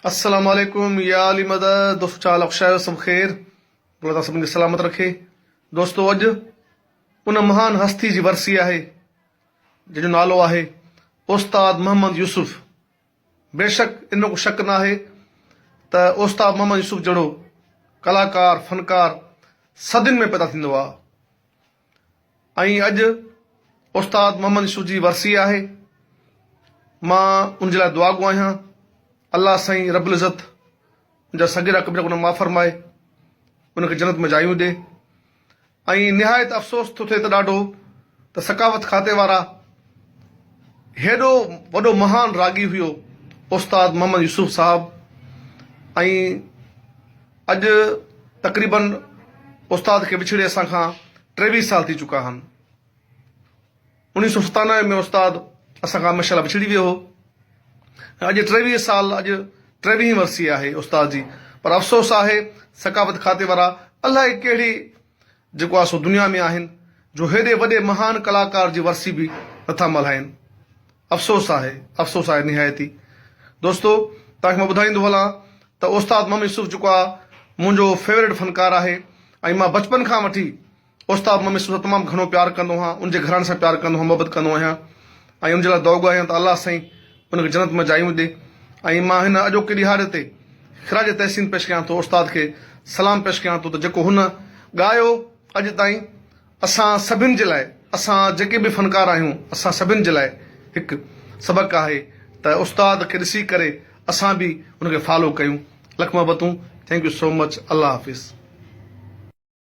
अस्सलाम वालेकुम या अली मदद दोस्त चाल अक्षय सब खैर अल्लाह ताला सभिनी खे सलामत रखे। दोस्तों अॼु उन महान हस्ती जी वरसी आहे जंहिंजो नालो आहे उस्ताद मोहम्मद यूसुफ। बेशक इन को शक न आहे त उस्ताद मोहम्मद यूसुफ जहिड़ो कलाकार फनकार सदियुनि में पैदा थींदो आहे। ऐं अॼु उस्ताद मोहम्मद यूसुफ जी वरसी आहे। मां उन जे लाइ दुआ गो आहियां। अल्लाह साईं रब्बुल इज़्ज़त उनजा सगीरा कबीरा गुनाह माफ़ फरमाए, उनखे जन्नत में जायूं ॾे। ऐं निहायत अफ़सोस थो थिए त ॾाढो त सकावत खाते वारा हेॾो वॾो महान रागी हुयो उस्ताद मोहम्मद यूसुफ साहब। ऐं अॼु तक़रीबन उस्ताद खे विछड़े असां खां 23 साल थी चुका आहिनि। 1997 में उस्ताद असां खां हमेशह विछड़ी वियो हो। अॼु 23 साल, अॼु 23वीं वरसी आहे उस्ताद जी। पर अफ़सोस आहे सकावत खाते वारा अलाए कहिड़ी जेको आहे सो दुनिया में आहिनि जो हेॾे वॾे महान कलाकार जी वरसी बि नथा मल्हाइनि। अफ़सोस आहे निहायती। दोस्तो तव्हांखे मां ॿुधाईंदो हलां त उस्ताद मोहम्मद यूसुफ जेको आहे मुंहिंजो फेवरेट फनकार आहे। ऐं मां बचपन खां वठी उस्ताद मोहम्मद यूसुफ सां तमामु घणो प्यारु कंदो आहियां, उनजे घराणे सां प्यारु कंदो आहियां, मोहबत कंदो आहियां। ऐं उनजे लाइ दुआ आहियां त अल्लाह साईं उनखे जन्नत में जायूं ॾे। ऐं मां हिन अॼोके ॾिहाड़े ते ख़िराज तहसीन पेश कयां थो, उस्ताद खे सलाम पेश कयां थो त जेको हुन ॻायो अॼु ताईं असां सभिनि जे लाइ, असां जेके बि फनकार आहियूं, असां सभिनि जे लाइ हिकु सबक़ु आहे त उस्ताद खे ॾिसी करे असां बि उनखे फॉलो कयूं। लख मोहबतूं। Thank you so much. Allah हाफ़िज़।